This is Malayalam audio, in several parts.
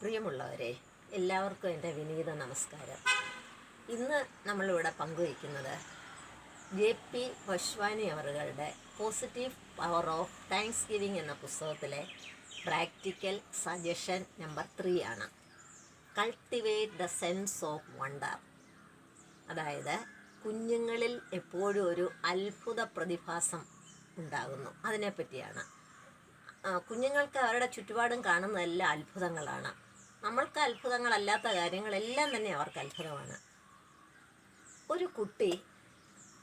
പ്രിയമുള്ളവരെ, എല്ലാവർക്കും എൻ്റെ വിനീത നമസ്കാരം. ഇന്ന് നമ്മളിവിടെ പങ്കുവയ്ക്കുന്നത് JP വശ്വാനി അവറുകളുടെ positive power of thanksgiving എന്ന പുസ്തകത്തിലെ പ്രാക്ടിക്കൽ സജഷൻ നമ്പർ 3 ആണ്. Cultivate the sense of wonder. അതായത് കുഞ്ഞുങ്ങളിൽ എപ്പോഴും ഒരു അത്ഭുത പ്രതിഭാസം ഉണ്ടാകുന്നു, അതിനെപ്പറ്റിയാണ്. കുഞ്ഞുങ്ങൾക്ക് അവരുടെ ചുറ്റുപാടും കാണുന്നതെല്ലാം അത്ഭുതങ്ങളാണ്. നമ്മൾക്ക് അത്ഭുതങ്ങളല്ലാത്ത കാര്യങ്ങളെല്ലാം തന്നെ അവർക്ക് അത്ഭുതമാണ്. ഒരു കുട്ടി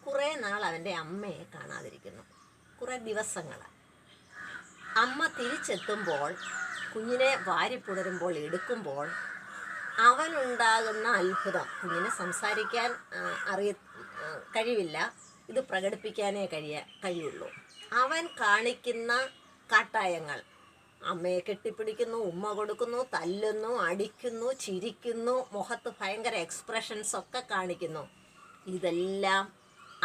കുറേ നാൾ അവൻ്റെ അമ്മയെ കാണാതിരിക്കുന്നു, കുറേ ദിവസങ്ങൾ. അമ്മ തിരിച്ചെത്തുമ്പോൾ, കുഞ്ഞിനെ വാരിപ്പുണരുമ്പോൾ, എടുക്കുമ്പോൾ അവനുണ്ടാകുന്ന അത്ഭുതം, കുഞ്ഞിന് സംസാരിക്കാൻ കഴിവില്ല, ഇത് പ്രകടിപ്പിക്കാനേ കഴിയുള്ളൂ. അവൻ കാണിക്കുന്ന കാട്ടായങ്ങൾ, അമ്മയെ കെട്ടിപ്പിടിക്കുന്നു, ഉമ്മ കൊടുക്കുന്നു, തല്ലുന്നു, അടിക്കുന്നു, ചിരിക്കുന്നു, മുഖത്ത് ഭയങ്കര എക്സ്പ്രഷൻസ് ഒക്കെ കാണിക്കുന്നു. ഇതെല്ലാം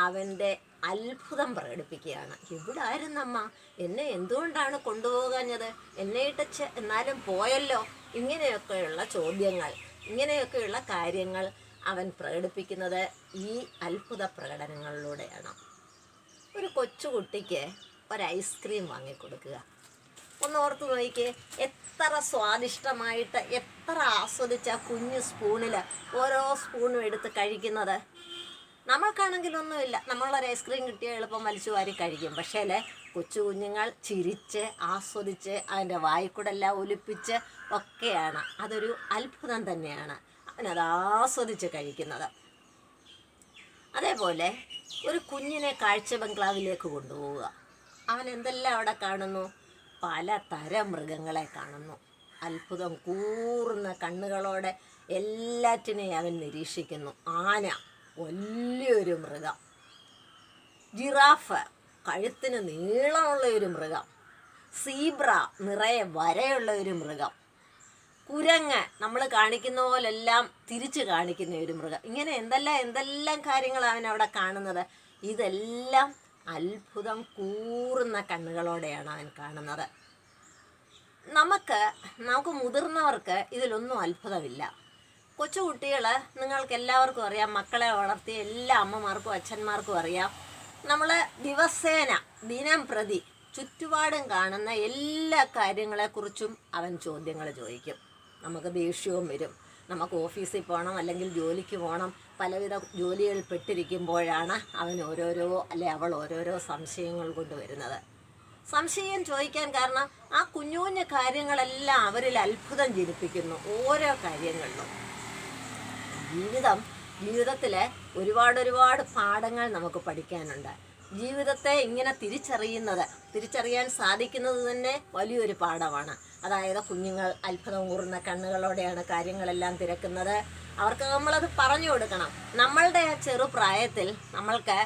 അവൻ്റെ അത്ഭുതം പ്രകടിപ്പിക്കുകയാണ്. എവിടായിരുന്നമ്മ? എന്നെ എന്തുകൊണ്ടാണ് കൊണ്ടുപോകാഞ്ഞത്? എന്നെ ഇട്ടച്ച് എന്നാലും പോയല്ലോ. ഇങ്ങനെയൊക്കെയുള്ള ചോദ്യങ്ങൾ, ഇങ്ങനെയൊക്കെയുള്ള കാര്യങ്ങൾ അവൻ പ്രകടിപ്പിക്കുന്നത് ഈ അത്ഭുത പ്രകടനങ്ങളിലൂടെയാണ്. ഒരു കൊച്ചുകുട്ടിക്ക് ഒരു ഐസ്ക്രീം വാങ്ങിക്കൊടുക്കുക. ഒന്ന് ഓർത്ത് നോക്കിക്കേ, എത്ര സ്വാദിഷ്ടമായിട്ട്, എത്ര ആസ്വദിച്ച കുഞ്ഞു സ്പൂണിൽ ഓരോ സ്പൂണും എടുത്ത് കഴിക്കുന്നത്. നമ്മൾക്കാണെങ്കിലൊന്നുമില്ല, നമ്മളൊരു ഐസ്ക്രീം കിട്ടിയാൽ എളുപ്പം വലിച്ചു വാരി കഴിക്കും. പക്ഷേ കൊച്ചു കുഞ്ഞുങ്ങൾ ചിരിച്ച് ആസ്വദിച്ച് അതിൻ്റെ വായിക്കൂടെല്ലാം ഒലിപ്പിച്ച് ഒക്കെയാണ്. അതൊരു അത്ഭുതം തന്നെയാണ്, അവനത് ആസ്വദിച്ച് കഴിക്കുന്നത്. അതേപോലെ ഒരു കുഞ്ഞിനെ കാഴ്ച ബംഗ്ലാവിലേക്ക് കൊണ്ടുപോവുക. അവൻ എന്തെല്ലാം അവിടെ കാണുന്നു? പലതരം മൃഗങ്ങളെ കാണുന്നു. അത്ഭുതം കൂർന്ന കണ്ണുകളോടെ എല്ലാറ്റിനെയും അവൻ നിരീക്ഷിക്കുന്നു. ആന, വലിയൊരു മൃഗം. ജിറാഫ്, കഴുത്തിന് നീളമുള്ള ഒരു മൃഗം. സീബ്ര, നിറയെ വരയുള്ള ഒരു മൃഗം. കുരങ്ങ്, നമ്മൾ കാണിക്കുന്ന പോലെല്ലാം തിരിച്ച് കാണിക്കുന്ന ഒരു മൃഗം. ഇങ്ങനെ എന്തെല്ലാം കാര്യങ്ങൾ അവൻ അവിടെ കാണുന്നത്. ഇതെല്ലാം അത്ഭുതം കൂറുന്ന കണ്ണുകളോടെയാണ് അവൻ കാണുന്നത്. നമുക്ക് മുതിർന്നവർക്ക് ഇതിലൊന്നും അത്ഭുതമില്ല. കൊച്ചുകുട്ടികൾ, നിങ്ങൾക്ക് എല്ലാവർക്കും അറിയാം, മക്കളെ വളർത്തിയ എല്ലാ അമ്മമാർക്കും അച്ഛന്മാർക്കും അറിയാം, നമ്മൾ ദിവസേന ദിനം പ്രതി ചുറ്റുപാടും കാണുന്ന എല്ലാ കാര്യങ്ങളെക്കുറിച്ചും അവൻ ചോദ്യങ്ങൾ ചോദിക്കും. നമുക്ക് ദേഷ്യവും വരും. നമുക്ക് ഓഫീസിൽ പോകണം, അല്ലെങ്കിൽ ജോലിക്ക് പോകണം, പലവിധ ജോലികളിൽ പെട്ടിരിക്കുമ്പോഴാണ് അവൻ അവൾ ഓരോരോ സംശയങ്ങൾ കൊണ്ടുവരുന്നത്. സംശയം ചോദിക്കാൻ കാരണം ആ കുഞ്ഞു കുഞ്ഞു കാര്യങ്ങളെല്ലാം അവരിൽ അത്ഭുതം ജനിപ്പിക്കുന്നു. ഓരോ കാര്യങ്ങളിലും ജീവിതത്തിൽ ഒരുപാട് പാഠങ്ങൾ നമുക്ക് പഠിക്കാനുണ്ട്. ജീവിതത്തെ ഇങ്ങനെ തിരിച്ചറിയാൻ സാധിക്കുന്നത് തന്നെ വലിയൊരു പാഠമാണ്. അതായത് കുഞ്ഞുങ്ങൾ അത്ഭുതം കൂറുന്ന കണ്ണുകളോടെയാണ് കാര്യങ്ങളെല്ലാം തിരക്കുന്നത്. അവർക്ക് നമ്മളത് പറഞ്ഞു കൊടുക്കണം. നമ്മളുടെ ആ ചെറുപ്രായത്തിൽ നമ്മൾക്ക്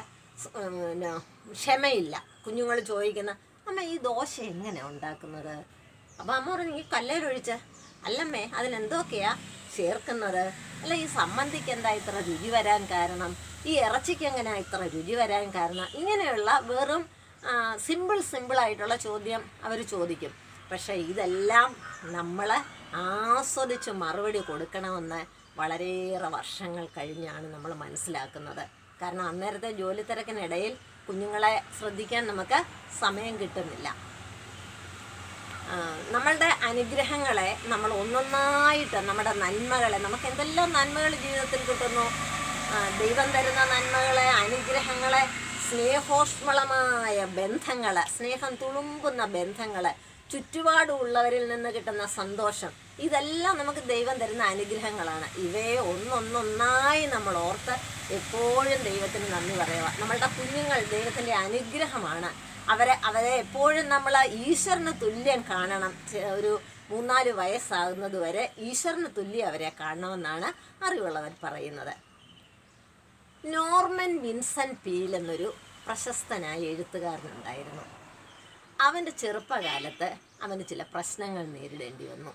ക്ഷമയില്ല. കുഞ്ഞുങ്ങൾ ചോദിക്കുന്ന, അമ്മ ഈ ദോശ എങ്ങനെ ഉണ്ടാക്കുന്നത്? അപ്പം അമ്മ പറഞ്ഞു, ഈ കല്ലേലൊഴിച്ച്. അല്ലമ്മേ, അതിനെന്തൊക്കെയാ ചേർക്കുന്നത്? അല്ല, ഈ സമ്മന്തിക്ക് എന്താ ഇത്ര രുചി വരാൻ കാരണം? ഈ ഇറച്ചിക്ക് എങ്ങനെയാ ഇത്ര രുചി വരാൻ കാരണം? ഇങ്ങനെയുള്ള വെറും സിമ്പിളായിട്ടുള്ള ചോദ്യം അവർ ചോദിക്കും. പക്ഷേ ഇതെല്ലാം നമ്മൾ ആസ്വദിച്ച് മറുപടി കൊടുക്കണമെന്ന് വളരെയേറെ വർഷങ്ങൾ കഴിഞ്ഞാണ് നമ്മൾ മനസ്സിലാക്കുന്നത്. കാരണം അന്നേരത്തെ ജോലി തിരക്കിനിടയിൽ കുഞ്ഞുങ്ങളെ ശ്രദ്ധിക്കാൻ നമുക്ക് സമയം കിട്ടുന്നില്ല. നമ്മളുടെ അനുഗ്രഹങ്ങളെ നമ്മൾ ഒന്നൊന്നായിട്ട്, നമ്മുടെ നന്മകളെ, നമുക്ക് എന്തെല്ലാം നന്മകൾ ജീവിതത്തിൽ കിട്ടുന്നു, ദൈവം തരുന്ന നന്മകളെ, അനുഗ്രഹങ്ങളെ, സ്നേഹോഷ്മളമായ ബന്ധങ്ങൾ, സ്നേഹം തുളുമ്പുന്ന ബന്ധങ്ങൾ, ചുറ്റുപാടുള്ളവരിൽ നിന്ന് കിട്ടുന്ന സന്തോഷം, ഇതെല്ലാം നമുക്ക് ദൈവം തരുന്ന അനുഗ്രഹങ്ങളാണ്. ഇവയെ ഒന്നൊന്നായി നമ്മൾ ഓർത്ത് എപ്പോഴും ദൈവത്തിന് നന്ദി പറയുക. നമ്മളുടെ കുഞ്ഞുങ്ങൾ ദൈവത്തിൻ്റെ അനുഗ്രഹമാണ്. അവരെ എപ്പോഴും നമ്മൾ ഈശ്വരന് തുല്യം കാണണം. ഒരു 3-4 വയസ്സാകുന്നത് വരെ ഈശ്വരന് തുല്യം അവരെ കാണണമെന്നാണ് അറിവുള്ളവർ പറയുന്നത്. നോർമൻ വിൻസെൻ്റ് പീൽ എന്നൊരു പ്രശസ്തനായ എഴുത്തുകാരനുണ്ടായിരുന്നു. അവൻ്റെ ചെറുപ്പകാലത്ത് അവന് ചില പ്രശ്നങ്ങൾ നേരിടേണ്ടി വന്നു.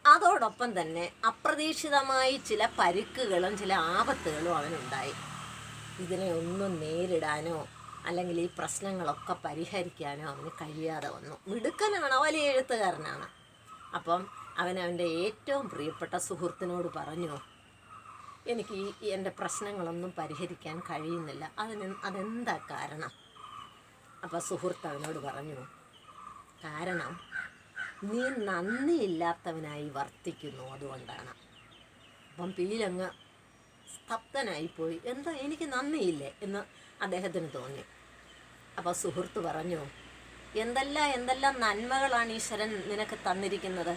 അതോടൊപ്പം തന്നെ അപ്രതീക്ഷിതമായി ചില പരിക്കുകളും ചില ആപത്തുകളും അവനുണ്ടായി. ഇതിനെ ഒന്നും നേരിടാനോ അല്ലെങ്കിൽ ഈ പ്രശ്നങ്ങളൊക്കെ പരിഹരിക്കാനോ അവന് കഴിയാതെ വന്നു. മിടുക്കനാണ്, വലിയ എഴുത്തുകാരനാണ്. അപ്പം അവൻ്റെ ഏറ്റവും പ്രിയപ്പെട്ട സുഹൃത്തിനോട് പറഞ്ഞു, എനിക്ക് എൻ്റെ പ്രശ്നങ്ങളൊന്നും പരിഹരിക്കാൻ കഴിയുന്നില്ല, അതെന്താ കാരണം? അപ്പം സുഹൃത്ത് അവനോട് പറഞ്ഞു, കാരണം നീ നന്ദിയില്ലാത്തവനായി വർത്തിക്കുന്നു, അതുകൊണ്ടാണ്. അപ്പം പീലങ്ങ് സ്തബ്ധനായിപ്പോയി. എന്താ, എനിക്ക് നന്ദിയില്ലേ എന്ന് അദ്ദേഹത്തിന് തോന്നി. അപ്പോൾ സുഹൃത്ത് പറഞ്ഞു, എന്തെല്ലാം നന്മകളാണ് ഈശ്വരൻ നിനക്ക് തന്നിരിക്കുന്നത്,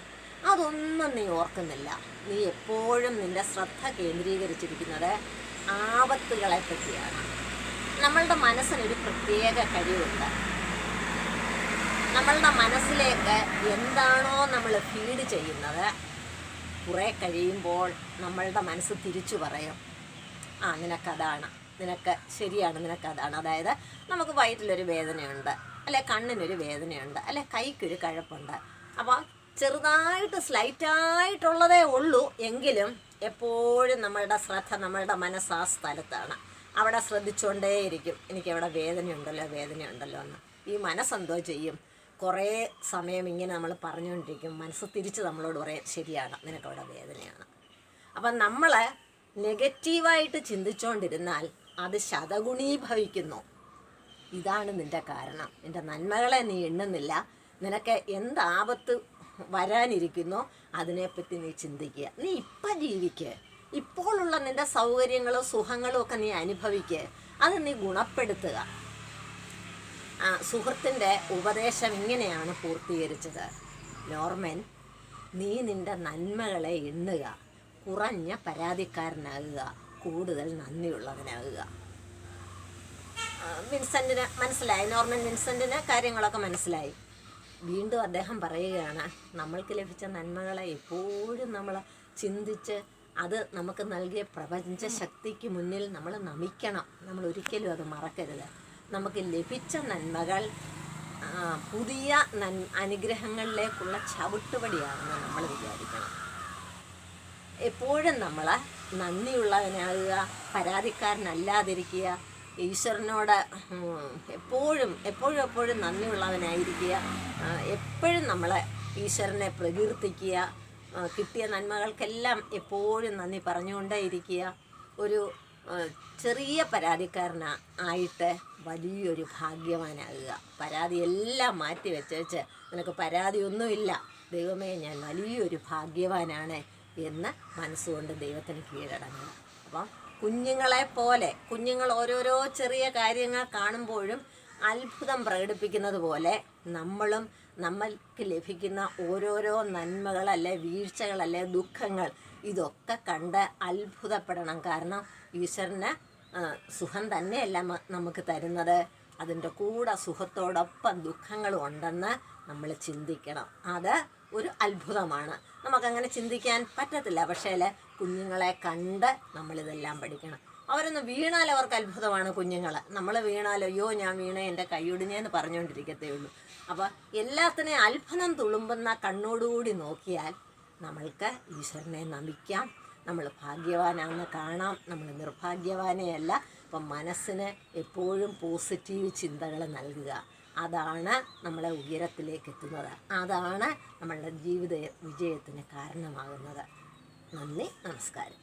അതൊന്നും നീ ഓർക്കുന്നില്ല. നീ എപ്പോഴും നിൻ്റെ ശ്രദ്ധ കേന്ദ്രീകരിച്ചിരിക്കുന്നത് ആപത്തുകളെ പറ്റിയാണ്. നമ്മളുടെ മനസ്സിനൊരു പ്രത്യേക കഴിവുണ്ട്. നമ്മളുടെ മനസ്സിലേക്ക് എന്താണോ നമ്മൾ ഫീഡ് ചെയ്യുന്നത്, കുറേ കഴിയുമ്പോൾ നമ്മളുടെ മനസ്സ് തിരിച്ചു പറയും, നിനക്കതാണ്, നിനക്ക് ശരിയാണ്, നിനക്കതാണ്. അതായത് നമുക്ക് വയറ്റിലൊരു വേദനയുണ്ട്, അല്ലെ കണ്ണിനൊരു വേദനയുണ്ട്, അല്ലെ കൈക്കൊരു കഴപ്പുണ്ട്. അപ്പോൾ ചെറുതായിട്ട് സ്ലൈറ്റായിട്ടുള്ളതേ ഉള്ളൂ, എങ്കിലും എപ്പോഴും നമ്മളുടെ ശ്രദ്ധ, നമ്മളുടെ മനസ്സ് ആ സ്ഥലത്താണ്. അവിടെ ശ്രദ്ധിച്ചുകൊണ്ടേയിരിക്കും, എനിക്കവിടെ വേദനയുണ്ടല്ലോ എന്ന്. ഈ മനസ്സെന്തോ ചെയ്യും, കുറേ സമയം ഇങ്ങനെ നമ്മൾ പറഞ്ഞുകൊണ്ടിരിക്കും, മനസ്സ് തിരിച്ച് നമ്മളോട് പറയും, ശരിയാണ്, നിനക്കവിടെ വേദനയാണ്. അപ്പം നമ്മൾ നെഗറ്റീവായിട്ട് ചിന്തിച്ചുകൊണ്ടിരുന്നാൽ അത് ശതഗുണീഭവിക്കുന്നു. ഇതാണ് നിൻ്റെ കാരണം. നിൻ്റെ നന്മകളെ നീ എണ്ണുന്നില്ല. നിനക്ക് എന്താപത്ത് വരാനിരിക്കുന്നോ അതിനെപ്പറ്റി നീ ചിന്തിക്കുക. നീ ഇപ്പം ജീവിക്കുക, ഇപ്പോഴുള്ള നിൻ്റെ സൗകര്യങ്ങളും സുഖങ്ങളും ഒക്കെ നീ അനുഭവിക്കുക, അത് നീ ഗുണപ്പെടുത്തുക. സുഹൃത്തിൻ്റെ ഉപദേശം ഇങ്ങനെയാണ് പൂർത്തീകരിച്ചത്. നോർമൻ, നീ നിൻ്റെ നന്മകളെ എണ്ണുക, കുറഞ്ഞ പരാതിക്കാരനാകുക, കൂടുതൽ നന്ദിയുള്ളവനാകുക. വിൻസെൻറ്റിന് മനസ്സിലായി, നോർമൻ വിൻസെൻറ്റിന് കാര്യങ്ങളൊക്കെ മനസ്സിലായി. വീണ്ടും അദ്ദേഹം പറയുകയാണ്, നമ്മൾക്ക് ലഭിച്ച നന്മകളെ എപ്പോഴും നമ്മൾ ചിന്തിച്ച് അത് നമുക്ക് നൽകിയ പ്രപഞ്ചശക്തിക്ക് മുന്നിൽ നമ്മൾ നമിക്കണം. നമ്മൾ ഒരിക്കലും അത് മറക്കരുത്. നമുക്ക് ലഭിച്ച നന്മകൾ പുതിയ അനുഗ്രഹങ്ങളിലേക്കുള്ള ചവിട്ടുപടിയാണെന്ന് നമ്മൾ വിചാരിക്കണം. എപ്പോഴും നമ്മൾ നന്ദിയുള്ളവനാകുക, പരാതിക്കാരനല്ലാതിരിക്കുക, ഈശ്വരനോട് എപ്പോഴും നന്ദിയുള്ളവനായിരിക്കുക, എപ്പോഴും നമ്മൾ ഈശ്വരനെ പ്രകീർത്തിക്കുക, കിട്ടിയ നന്മകൾക്കെല്ലാം എപ്പോഴും നന്ദി പറഞ്ഞുകൊണ്ടേ ഇരിക്കുക. ഒരു ചെറിയ പരാതിക്കാരനായിട്ട് വലിയൊരു ഭാഗ്യവാനാകുക. പരാതിയെല്ലാം മാറ്റി വെച്ച് നിനക്ക് പരാതിയൊന്നുമില്ല, ദൈവമേ ഞാൻ വലിയൊരു ഭാഗ്യവാനാണ് എന്ന് മനസ്സുകൊണ്ട് ദൈവത്തിന് കീഴടങ്ങുക. അപ്പം കുഞ്ഞുങ്ങൾ ഓരോരോ ചെറിയ കാര്യങ്ങൾ കാണുമ്പോഴും അത്ഭുതം പ്രകടിപ്പിക്കുന്നത് പോലെ നമ്മളും നമ്മൾക്ക് ലഭിക്കുന്ന ഓരോരോ നന്മകളല്ലേ, വീഴ്ചകളല്ലേ, ദുഃഖങ്ങൾ, ഇതൊക്കെ കണ്ട് അത്ഭുതപ്പെടണം. കാരണം ഈശ്വരന് സുഖം തന്നെയല്ല നമുക്ക് തരുന്നത്, അതിൻ്റെ കൂടെ സുഖത്തോടൊപ്പം ദുഃഖങ്ങളും ഉണ്ടെന്ന് നമ്മൾ ചിന്തിക്കണം. അത് ഒരു അത്ഭുതമാണ്. നമുക്കങ്ങനെ ചിന്തിക്കാൻ പറ്റത്തില്ല, പക്ഷേ കുഞ്ഞുങ്ങളെ കണ്ട് നമ്മളിതെല്ലാം പഠിക്കണം. അവരൊന്ന് വീണാൽ അവർക്ക് അത്ഭുതമാണ്. കുഞ്ഞുങ്ങൾ നമ്മൾ വീണാൽ അയ്യോ ഞാൻ വീണേ, എൻ്റെ കൈയൊടിഞ്ഞെന്ന് പറഞ്ഞുകൊണ്ടിരിക്കത്തേ ഉള്ളൂ. അപ്പോൾ എല്ലാത്തിനെയും അത്ഭുതം തുളുമ്പുന്ന കണ്ണോടുകൂടി നോക്കിയാൽ നമ്മൾക്ക് ഈശ്വരനെ നമിക്കാം, നമ്മൾ ഭാഗ്യവാനാണെന്ന് കാണാം, നമ്മൾ നിർഭാഗ്യവാനെയല്ല. അപ്പം മനസ്സിന് എപ്പോഴും പോസിറ്റീവ് ചിന്തകൾ നൽകുക, അതാണ് നമ്മളെ ഉയരത്തിലേക്ക് എത്തുന്നത്, അതാണ് നമ്മളുടെ ജീവിത വിജയത്തിന് കാരണമാകുന്നത്. നന്ദി, നമസ്കാരം.